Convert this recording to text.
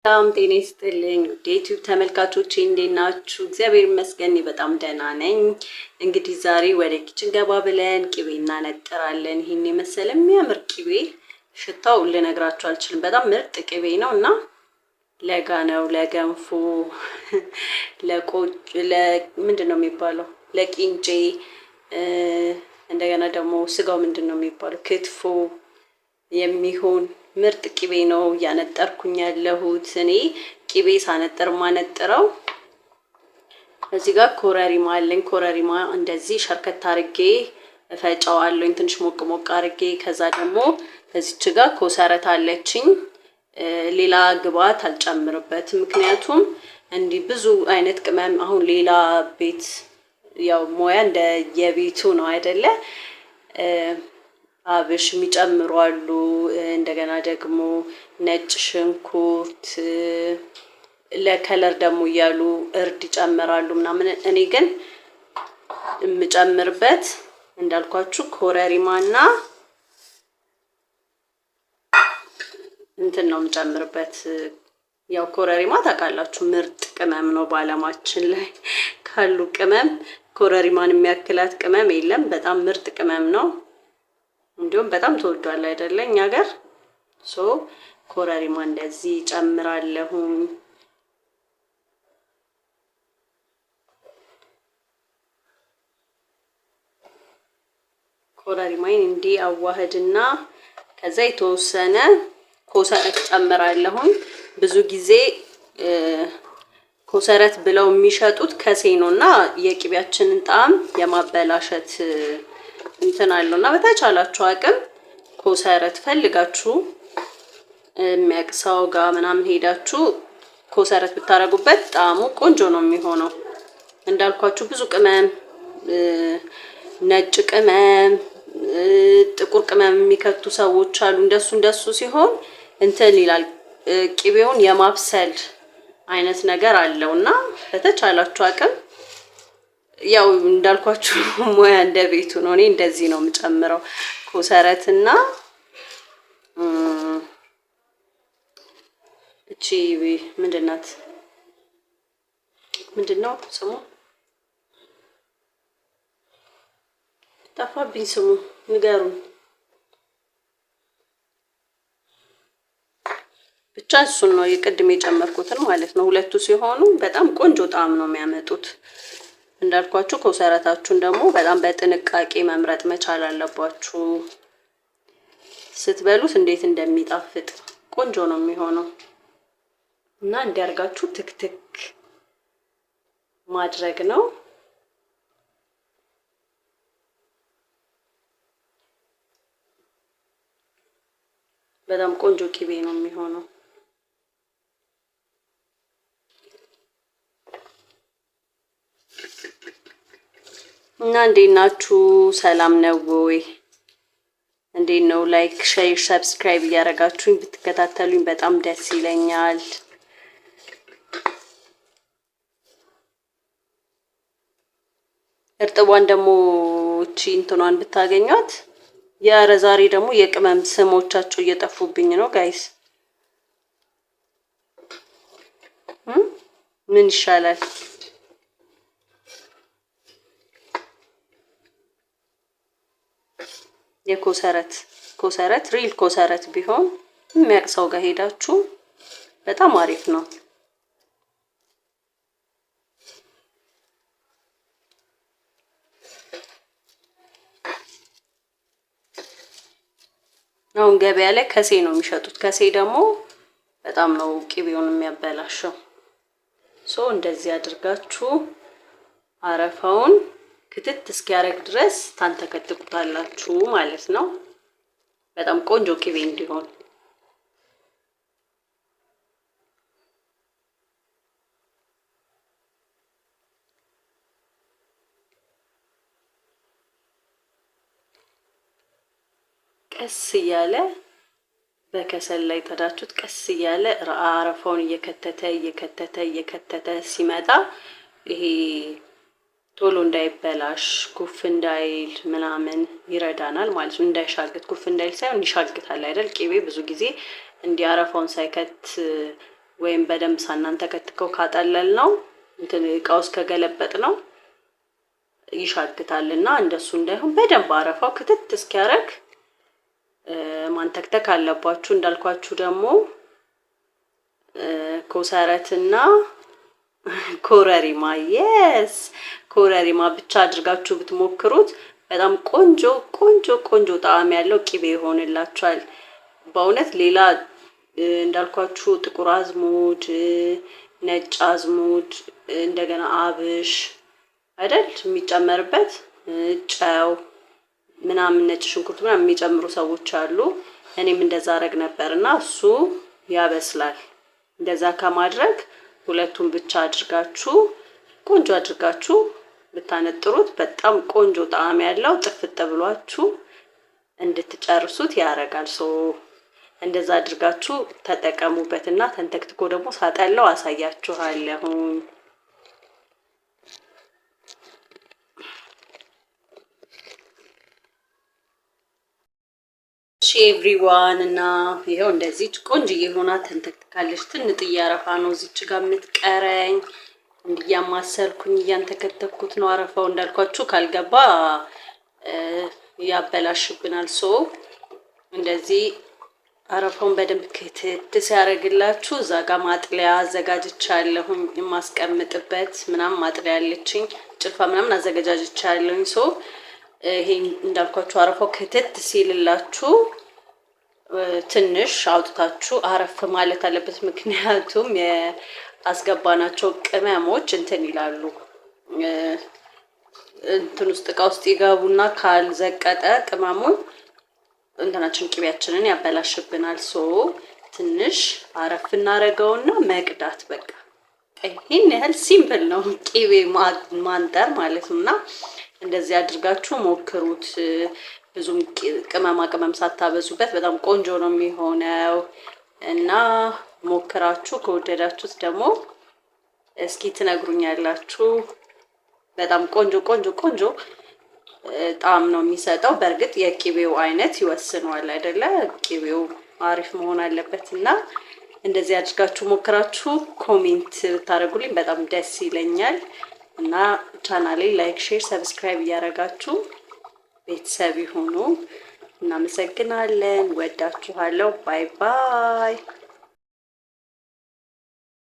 ሰላም ጤና ይስጥልኝ ዩቲዩብ ተመልካቾቼ እንዴት ናችሁ? እግዚአብሔር ይመስገን በጣም ደህና ነኝ። እንግዲህ ዛሬ ወደ ኪችን ገባ ብለን ቅቤ እናነጥራለን። ይሄን የመሰለ የሚያምር ቅቤ ሽታው ልነግራችሁ አልችልም። በጣም ምርጥ ቅቤ ነው እና ለጋ ነው ለገንፎ ምንድን ነው የሚባለው ለቂንጬ እንደገና ደግሞ ስጋው ምንድን ነው የሚባለው ክትፎ የሚሆን ምርጥ ቅቤ ነው ያነጠርኩኝ ያለሁት። እኔ ቅቤ ሳነጥር ማነጥረው እዚህ ጋር ኮረሪማ አለኝ። ኮረሪማ እንደዚህ ሸርከት አርጌ እፈጫዋለሁ ትንሽ ሞቅ ሞቅ አርጌ። ከዛ ደግሞ እዚች ጋር ኮሰረት አለችኝ። ሌላ ግብአት አልጨምርበትም፣ ምክንያቱም እንዲህ ብዙ አይነት ቅመም አሁን ሌላ ቤት ያው ሞያ እንደ የቤቱ ነው አይደለ? አብሽ የሚጨምሩ አሉ። እንደገና ደግሞ ነጭ ሽንኩርት ለከለር ደግሞ እያሉ እርድ ይጨምራሉ ምናምን። እኔ ግን የምጨምርበት እንዳልኳችሁ ኮረሪማና እንትን ነው የምጨምርበት። ያው ኮረሪማ ታውቃላችሁ ምርጥ ቅመም ነው በአለማችን ላይ ካሉ ቅመም ኮረሪማን የሚያክላት ቅመም የለም። በጣም ምርጥ ቅመም ነው። እንዲሁም በጣም ተወዷል አይደለ እኛ ሀገር። ኮረሪማ እንደዚህ ጨምራለሁ። ኮረሪማን እንዲህ አዋህድና ከዛ የተወሰነ ኮሰረት ጨምራለሁ። ብዙ ጊዜ ኮሰረት ብለው የሚሸጡት ከሴ ነውና የቅቤያችንን ጣዕም የማበላሸት እንትን አለውና በተቻላችሁ አቅም ኮሰረት ፈልጋችሁ የሚያቅሳው ጋር ምናምን ሄዳችሁ ኮሰረት ብታረጉበት ጣዕሙ ቆንጆ ነው የሚሆነው። እንዳልኳችሁ ብዙ ቅመም ነጭ ቅመም ጥቁር ቅመም የሚከቱ ሰዎች አሉ። እንደሱ ሲሆን እንትን ይላል ቅቤውን የማብሰል አይነት ነገር አለውና በተቻላችሁ አቅም ያው እንዳልኳችሁ ሞያ እንደ ቤቱ ነው። እኔ እንደዚህ ነው የምጨምረው ኮሰረትና እቺ ምንድናት ምንድነው ስሙ ጠፋብኝ፣ ስሙ ንገሩን። ብቻ እሱን ነው የቅድም የጨመርኩትን ማለት ነው። ሁለቱ ሲሆኑ በጣም ቆንጆ ጣዕም ነው የሚያመጡት። እንዳልኳችሁ ኮሰረታችሁን ደግሞ በጣም በጥንቃቄ መምረጥ መቻል አለባችሁ። ስትበሉት እንዴት እንደሚጣፍጥ ቆንጆ ነው የሚሆነው እና እንዲያርጋችሁ ትክትክ ማድረግ ነው። በጣም ቆንጆ ቅቤ ነው የሚሆነው። እና እንዴት ናችሁ? ሰላም ነው ወይ? እንዴት ነው? ላይክ ሼር ሰብስክራይብ እያደረጋችሁኝ ብትከታተሉኝ በጣም ደስ ይለኛል። እርጥቧን ደግሞ እቺ እንትኗን ብታገኟት። ያረ ዛሬ ደግሞ የቅመም ስሞቻቸው እየጠፉብኝ ነው ጋይስ። ምን ይሻላል? የኮሰረት ሪል ኮሰረት ቢሆን የሚያቅሰው ጋር ሄዳችሁ በጣም አሪፍ ነው። አሁን ገበያ ላይ ከሴ ነው የሚሸጡት። ከሴ ደግሞ በጣም ነው ቅቤውን የሚያበላሸው። እንደዚህ አድርጋችሁ አረፋውን ክትት እስኪያረግ ድረስ ታንተከትኩታላችሁ ማለት ነው። በጣም ቆንጆ ቅቤ እንዲሆን ቀስ እያለ በከሰል ላይ ተዳችሁት ቀስ እያለ አረፋውን እየከተተ ሲመጣ ይሄ ቶሎ እንዳይበላሽ ኩፍ እንዳይል ምናምን ይረዳናል ማለት ነው። እንዳይሻግት ኩፍ እንዳይል ሳይሆን ይሻግታል አይደል? ቅቤ ብዙ ጊዜ እንዲያረፋውን ሳይከት ወይም በደንብ ሳናንተከትከው ካጠለል ነው እንትን እቃው ውስጥ ከገለበጥ ነው ይሻግታልና እንደሱ እንዳይሆን በደንብ አረፋው ክትት እስኪያረግ ማንተክተክ አለባችሁ። እንዳልኳችሁ ደግሞ ኮሰረትና ኮረሪማ ኮረሪማ ብቻ አድርጋችሁ ብትሞክሩት በጣም ቆንጆ ቆንጆ ቆንጆ ጣዕም ያለው ቂቤ ይሆንላችኋል። በእውነት ሌላ እንዳልኳችሁ ጥቁር አዝሙድ፣ ነጭ አዝሙድ፣ እንደገና አብሽ አይደል የሚጨመርበት ጨው ምናምን ነጭ ሽንኩርት ምናምን የሚጨምሩ ሰዎች አሉ። እኔም እንደዛ አረግ ነበርና እሱ ያበስላል። እንደዛ ከማድረግ ሁለቱን ብቻ አድርጋችሁ ቆንጆ አድርጋችሁ ብታነጥሩት በጣም ቆንጆ ጣዕም ያለው ጥፍጥ ብሏችሁ እንድትጨርሱት ያረጋል። እንደዛ አድርጋችሁ ተጠቀሙበትና ተንተክትኮ ደግሞ ሳጠላው አሳያችኋለሁ። ኤቭሪዋን እና ይሄው እንደዚህ ቆንጆዬ ሆና ተንተክትካለች። ትንጥዬ አረፋ ነው እዚች ጋር የምትቀረኝ። እንዲያማሰልኩኝ እያንተከተኩት ነው። አረፋው እንዳልኳችሁ ካልገባ ያበላሽብናል። እንደዚህ አረፋውን በደንብ ክትት ሲያደርግላችሁ እዛ ጋር ማጥለያ አዘጋጅቻለሁኝ። የማስቀምጥበት ምናምን ማጥለያ አለችኝ። ጭልፋ ምናምን አዘጋጅቻለሁኝ። ይሄ እንዳልኳችሁ አረፋው ክትት ሲልላችሁ ትንሽ አውጥታችሁ አረፍ ማለት አለበት። ምክንያቱም የአስገባናቸው ቅመሞች እንትን ይላሉ እንትን ውስጥ እቃ ውስጥ ይገቡና ካልዘቀጠ ቅመሙን እንትናችን ቅቤያችንን ያበላሽብናል። ትንሽ አረፍ እናረገውና መቅዳት በቃ ይሄን ያህል ሲምፕል ነው ቅቤ ማንጠር ማለት ነውና እንደዚህ አድርጋችሁ ሞክሩት። ብዙም ቅመማ ቅመም ሳታበዙበት በጣም ቆንጆ ነው የሚሆነው እና ሞክራችሁ ከወደዳችሁት ደግሞ እስኪ ትነግሩኛላችሁ። በጣም ቆንጆ ቆንጆ ቆንጆ ጣዕም ነው የሚሰጠው። በእርግጥ የቅቤው አይነት ይወስነዋል አይደለ? ቅቤው አሪፍ መሆን አለበት እና እንደዚህ አድርጋችሁ ሞክራችሁ ኮሜንት ብታደርጉልኝ በጣም ደስ ይለኛል። እና ቻናሌ ላይክ፣ ሼር፣ ሰብስክራይብ እያደረጋችሁ ቤተሰብ ይሁኑ። እናመሰግናለን። ወዳችኋለሁ። ባይ ባይ።